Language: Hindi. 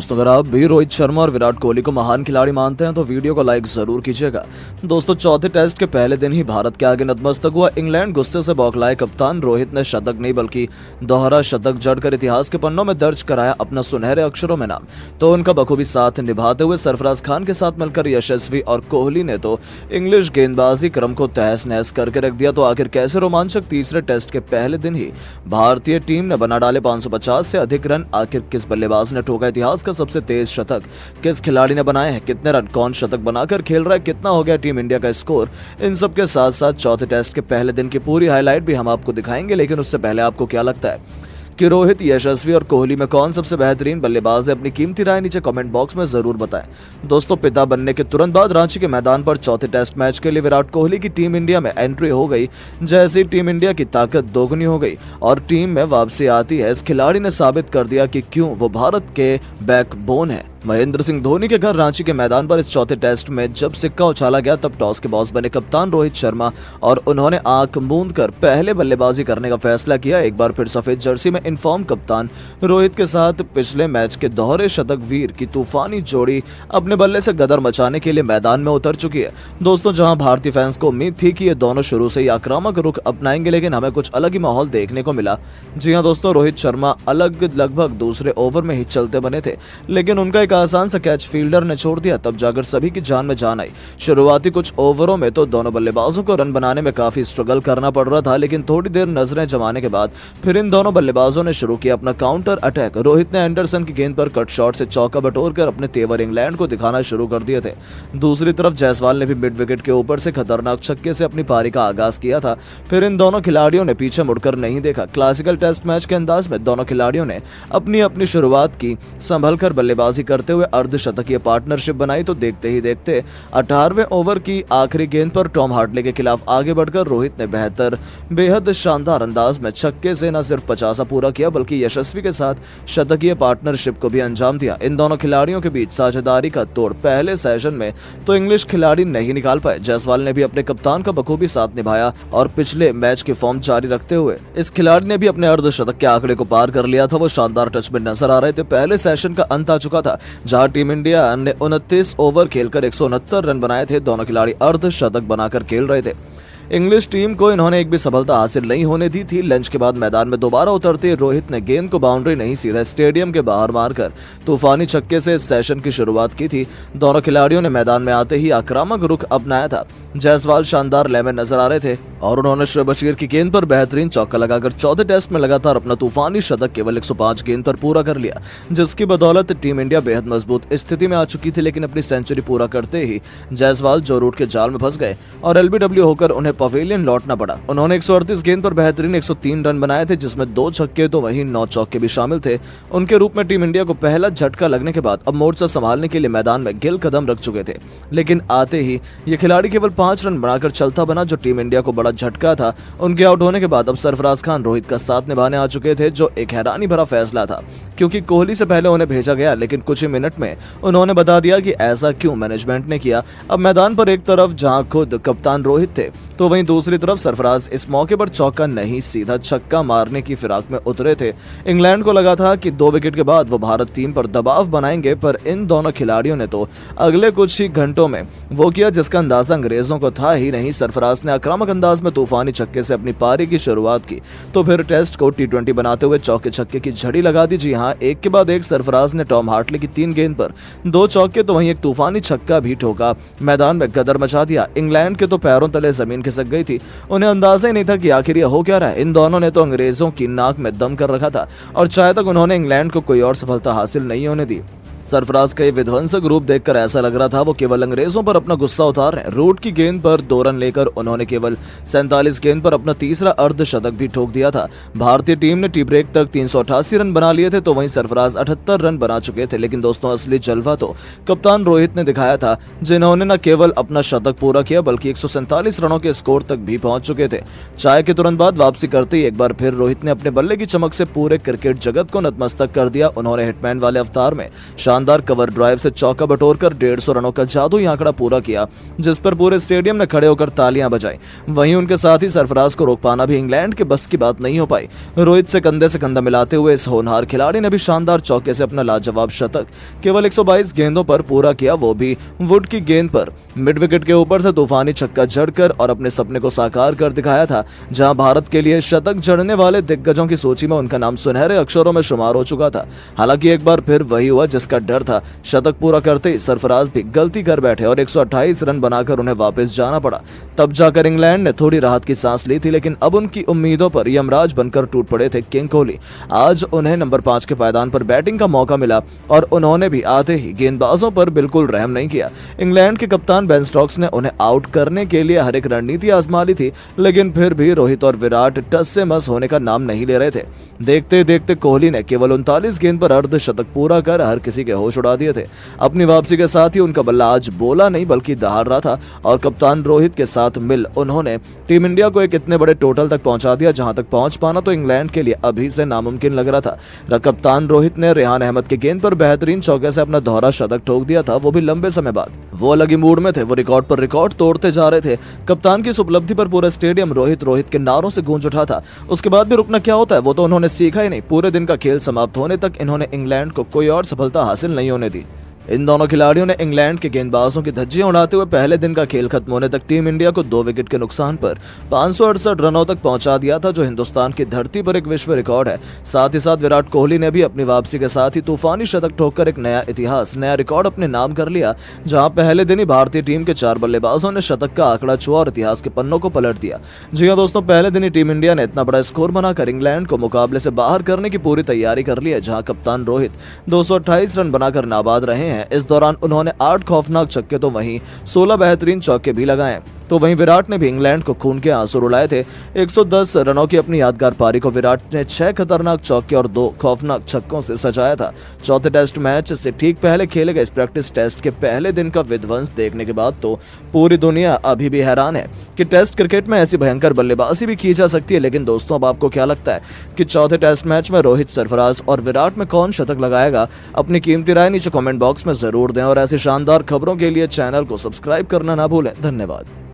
दोस्तों, अगर आप भी रोहित शर्मा और विराट कोहली को महान खिलाड़ी मानते हैं तो वीडियो को लाइक जरूर कीजिएगा। दोस्तों, चौथे टेस्ट के पहले दिन ही भारत के आगे नतमस्तक हुआ इंग्लैंड। गुस्से से बौखलाए कप्तान रोहित ने शतक नहीं बल्कि दोहरा शतक जड़कर इतिहास के पन्नों में दर्ज कराया अपना सुनहरे अक्षरों में नाम। तो उनका बखूबी साथ निभाते हुए सरफराज खान के साथ मिलकर यशस्वी और कोहली ने तो इंग्लिश गेंदबाजी क्रम को तहस नहस करके रख दिया। तो आखिर कैसे रोमांचक तीसरे टेस्ट के पहले दिन ही भारतीय टीम ने बना डाले 550 से अधिक रन। आखिर किस बल्लेबाज ने ठोका इतिहास का सबसे तेज शतक, किस खिलाड़ी ने बनाए हैं कितने रन, कौन शतक बनाकर खेल रहा है, कितना हो गया टीम इंडिया का स्कोर, इन सब के साथ साथ चौथे टेस्ट के पहले दिन की पूरी हाईलाइट भी हम आपको दिखाएंगे। लेकिन उससे पहले आपको क्या लगता है कि रोहित, यशस्वी और कोहली में कौन सबसे बेहतरीन बल्लेबाज है? अपनी कीमती राय नीचे कमेंट बॉक्स में जरूर बताएं। दोस्तों, पिता बनने के तुरंत बाद रांची के मैदान पर चौथे टेस्ट मैच के लिए विराट कोहली की टीम इंडिया में एंट्री हो गई। जैसे ही टीम इंडिया की ताकत दोगुनी हो गई और टीम में वापसी आती है, इस खिलाड़ी ने साबित कर दिया कि क्यों वो भारत के बैकबोन है। महेंद्र सिंह धोनी के घर रांची के मैदान पर इस चौथे टेस्ट में जब सिक्का उछाला गया तब टॉस के बॉस बने कप्तान रोहित शर्मा और उन्होंने आंख मूंद कर पहले बल्लेबाजी करने का फैसला किया। एक बार फिर सफेद जर्सी में इन्फॉर्म कप्तान रोहित के साथ पिछले मैच के दोहरे शतक वीर की तूफानी जोड़ी अपने बल्ले से गदर मचाने के लिए मैदान में उतर चुकी है। दोस्तों, जहां भारतीय फैंस को उम्मीद थी कि ये दोनों शुरू से ही आक्रामक रुख अपनाएंगे, लेकिन हमें कुछ अलग ही माहौल देखने को मिला। जी हां दोस्तों, रोहित शर्मा लगभग दूसरे ओवर में ही चलते बने थे, लेकिन उनका एक आसान सा कैच फील्डर ने छोड़ दिया। तब जाकर सभी की जान में जान आई। शुरुआती कुछ ओवरों में तो दोनों बल्लेबाजों को रन बनाने में काफी स्ट्रगल करना पड़ रहा था, लेकिन थोड़ी देर नजरें जमाने के बाद फिर इन दोनों बल्लेबाजों ने शुरू किया अपना काउंटर अटैक। रोहित ने एंडरसन की गेंद पर कट शॉट से चौका बटोरकर अपने तेवर इंग्लैंड को दिखाना शुरू कर दिए थे। दूसरी तरफ जायसवाल ने भी मिड विकेट के ऊपर से खतरनाक छक्के से अपनी पारी का आगाज किया था। फिर इन दोनों खिलाड़ियों ने पीछे मुड़कर नहीं देखा। क्लासिकल टेस्ट मैच के अंदाज में दोनों खिलाड़ियों ने अपनी अपनी शुरुआत की, संभल कर बल्लेबाजी करते हुए अर्धशतकीय पार्टनरशिप बनाई। तो देखते ही देखते 18वें ओवर की आखिरी गेंद पर टॉम हार्टले के खिलाफ आगे बढ़कर रोहित ने बेहद शानदार अंदाज में छक्के से न सिर्फ 50 पूरा किया बल्कि यशस्वी के साथ शतकीय पार्टनरशिप को भी अंजाम दिया। इन दोनों खिलाड़ियों के बीच साझेदारी का तोड़ पहले सेशन में तो इंग्लिश खिलाड़ी नहीं निकाल पाए। जायसवाल ने भी अपने कप्तान का बखूबी साथ निभाया और पिछले मैच की फॉर्म जारी रखते हुए इस खिलाड़ी ने भी अपने अर्धशतक के आंकड़े को पार कर लिया था। वो शानदार टच में नजर आ रहे थे। पहले सेशन का अंत आ चुका था, जहां टीम इंडिया ने 29 ओवर खेलकर 169 रन बनाए थे। दोनों खिलाड़ी अर्धशतक बनाकर खेल रहे थे। इंग्लिश टीम को इन्होंने एक भी सफलता हासिल नहीं होने दी थी। लंच के बाद मैदान में दोबारा उतरते रोहित ने गेंद को बाउंड्री नहीं, सीधा स्टेडियम के बाहर मारकर तूफानी छक्के से इस सेशन की शुरुआत की थी। दोनों खिलाड़ियों ने मैदान में आते ही आक्रामक रुख अपनाया था। जायसवाल शानदार लय में नजर आ रहे थे और उन्होंने शोएब बशीर की गेंद पर बेहतरीन चौका लगाकर चौथे टेस्ट में लगातार अपना तूफानी शतक केवल 105 गेंद पर पूरा कर लिया, जिसकी बदौलत टीम इंडिया बेहद मजबूत स्थिति में आ चुकी थी। लेकिन अपनी सेंचुरी पूरा करते ही जायसवाल जो रूट के जाल में फंस गए और एलबीडब्ल्यू होकर उन्हें पवेलियन लौटना पड़ा। उन्होंने 138 गेंद पर बेहतरीन 103 रन बनाए थे, जिसमें 2 छक्के तो वहीं 9 चौके भी शामिल थे। उनके रूप में टीम इंडिया को पहला झटका लगने के बाद अब मोर्चा संभालने के लिए मैदान में गिल कदम रख चुके थे। लेकिन आते ही ये खिलाड़ी केवल 5 रन बनाकर चलता बना, जो टीम इंडिया को बड़ा झटका था। उनके आउट होने के बाद अब सरफराज खान रोहित का साथ निभाने आ चुके थे, जो एक हैरानी भरा फैसला था क्योंकि कोहली से पहले उन्हें भेजा गया, लेकिन कुछ ही मिनट में उन्होंने बता दिया कि ऐसा क्यों मैनेजमेंट ने किया। अब मैदान पर एक तरफ जहां खुद कप्तान रोहित थे तो वहीं दूसरी तरफ सरफराज इस मौके पर चौका नहीं, सीधा छक्का मारने की फिराक में उतरे थे। इंग्लैंड को लगा था कि 2 विकेट के बाद वो भारत टीम पर दबाव बनाएंगे, पर इन दोनों खिलाड़ियों ने तो अगले कुछ ही घंटों में वो किया जिसका अंदाजा अंग्रेजों को था ही नहीं। सरफराज ने आक्रामक अंदाज में तूफानी छक्के से अपनी पारी की शुरुआत की तो फिर टेस्ट को T20 बनाते हुए चौके छक्के की झड़ी लगा दी। जी हाँ, एक के बाद एक सरफराज ने टॉम हार्टले की 3 गेंद पर 2 चौके तो वहीं एक तूफानी छक्का भी ठोका, मैदान में गदर मचा दिया। इंग्लैंड के तो पैरों तले जमीन खिसक गई थी। उन्हें अंदाजा ही नहीं था कि आखिर ये हो क्या रहा है। इन दोनों ने तो अंग्रेजों की नाक में दम कर रखा था और चाहे तक उन्होंने इंग्लैंड को कोई और सफलता हासिल नहीं होने दी। सरफराज का ये विध्वंसक रूप देखकर ऐसा लग रहा था वो केवल अंग्रेजों पर अपना गुस्सा उतार रहे हैं। रूट की गेंद पर 2 रन लेकर उन्होंने केवल 47 गेंद पर अपना तीसरा अर्धशतक भी ठोक दिया था। भारतीय टीम ने टी ब्रेक तक 388 रन बना लिए थे, तो वहीं सरफराज 78 रन बना चुके थे। लेकिन दोस्तों, असली जलवा तो कप्तान रोहित ने दिखाया था, जिन्होंने न केवल अपना शतक पूरा किया बल्कि 147 रनों के स्कोर तक भी पहुंच चुके थे। चाय के तुरंत बाद वापसी करते ही एक बार फिर रोहित ने अपने बल्ले की चमक से पूरे क्रिकेट जगत को नतमस्तक कर दिया। उन्होंने हिटमैन वाले अवतार में शानदार कवर ड्राइव से चौका बटोरकर 150 रनों का जादुई आंकड़ा पूरा किया, जिस पर पूरे स्टेडियम ने खड़े होकर तालियां बजाई। वहीं उनके साथ ही सरफराज को रोक पाना भी इंग्लैंड के बस की बात नहीं हो पाई। रोहित से कंधा मिलाते हुए इस होनहार खिलाड़ी ने भी शानदार चौके से अपना लाजवाब शतक केवल 122 गेंदों पर पूरा किया, वो भी वुड की गेंद पर। मिड विकेट के ऊपर से तूफानी छक्का जड़कर और अपने सपने को साकार कर दिखाया था। जहां भारत के लिए शतक जड़ने वाले दिग्गजों की सूची में उनका नाम सुनहरे अक्षरों में शुमार हो चुका था। हालांकि एक बार फिर वही हुआ जिसका डर था। शतक पूरा करते ही सरफराज भी गलती कर बैठे और 128 रन बनाकर उन्हें वापस जाना पड़ा। तब जाकर इंग्लैंड ने थोड़ी राहत की सांस ली थी, लेकिन अब उनकी उम्मीदों पर यमराज बनकर टूट पड़े थे किंग कोहली। आज उन्हें नंबर 5 के पायदान पर बैटिंग का मौका मिला और उन्होंने भी आते ही गेंदबाजों पर बिल्कुल रहम नहीं किया। इंग्लैंड के कप्तान बेन स्टोक्स ने उन्हें आउट करने के लिए हर एक रणनीति आजमा ली थी, लेकिन फिर भी रोहित और विराट टस से मस होने का नाम नहीं ले रहे थे। देखते देखते कोहली ने केवल 39 गेंद पर अर्धशतक पूरा कर हर किसी के होश उड़ा दिए थे। अपनी वापसी के साथ ही उनका बल्ला आज बोला नहीं बल्कि दहाड़ रहा था और कप्तान रोहित के साथ मिल उन्होंने टीम इंडिया को एक इतने बड़े टोटल तक पहुंचा दिया, जहां तक पहुंच पाना तो इंग्लैंड के लिए अभी से नामुमकिन लग रहा था। कप्तान रोहित ने रेहान अहमद की गेंद पर बेहतरीन चौके से अपना दोहरा शतक ठोक दिया था, वो भी लंबे समय बाद। वो अलग ही मूड में थे, वो रिकॉर्ड पर रिकॉर्ड तोड़ते जा रहे थे। कप्तान की इस उपलब्धि पर पूरा स्टेडियम रोहित रोहित के नारों से गूंज उठा था। उसके बाद भी रुकना क्या होता है वो तो उन्होंने सीखा ही नहीं। पूरे दिन का खेल समाप्त होने तक इन्होंने इंग्लैंड को कोई और सफलता हासिल नहीं होने दी। इन दोनों खिलाड़ियों ने इंग्लैंड के गेंदबाजों की धज्जियां उड़ाते हुए पहले दिन का खेल खत्म होने तक टीम इंडिया को 2 विकेट के नुकसान पर 568 रनों तक पहुंचा दिया था, जो हिंदुस्तान की धरती पर एक विश्व रिकॉर्ड है। साथ ही साथ विराट कोहली ने भी अपनी वापसी के साथ ही तूफानी शतक ठोककर एक नया इतिहास, नया रिकॉर्ड अपने नाम कर लिया, जहां पहले दिन ही भारतीय टीम के 4 बल्लेबाजों ने शतक का आंकड़ा छुआ और इतिहास के पन्नों को पलट दिया। जी हां दोस्तों, पहले दिन ही टीम इंडिया ने इतना बड़ा स्कोर बनाकर इंग्लैंड को मुकाबले से बाहर करने की पूरी तैयारी कर ली है, जहां कप्तान रोहित 228 रन बनाकर नाबाद रहे हैं। इस दौरान उन्होंने 8 खौफनाक छक्के तो वहीं 16 बेहतरीन चौके भी लगाए। तो वहीं विराट ने भी इंग्लैंड को खून के आंसू रुलाए थे। 110 रनों की अपनी यादगार पारी को विराट ने 6 खतरनाक चौके और 2 खौफनाक छक्कों से सजाया था। चौथे टेस्ट मैच से ठीक पहले खेले गए इस प्रैक्टिस टेस्ट के पहले दिन का विध्वंस देखने के बाद तो पूरी दुनिया अभी भी हैरान है कि टेस्ट क्रिकेट में ऐसी भयंकर बल्लेबाजी भी की जा सकती है। लेकिन दोस्तों, अब आपको क्या लगता है कि चौथे टेस्ट मैच में रोहित, सरफराज और विराट में कौन शतक लगाएगा? अपनी कीमती राय नीचे कमेंट बॉक्स में जरूर दें और ऐसी शानदार खबरों के लिए चैनल को सब्सक्राइब करना ना भूलें। धन्यवाद।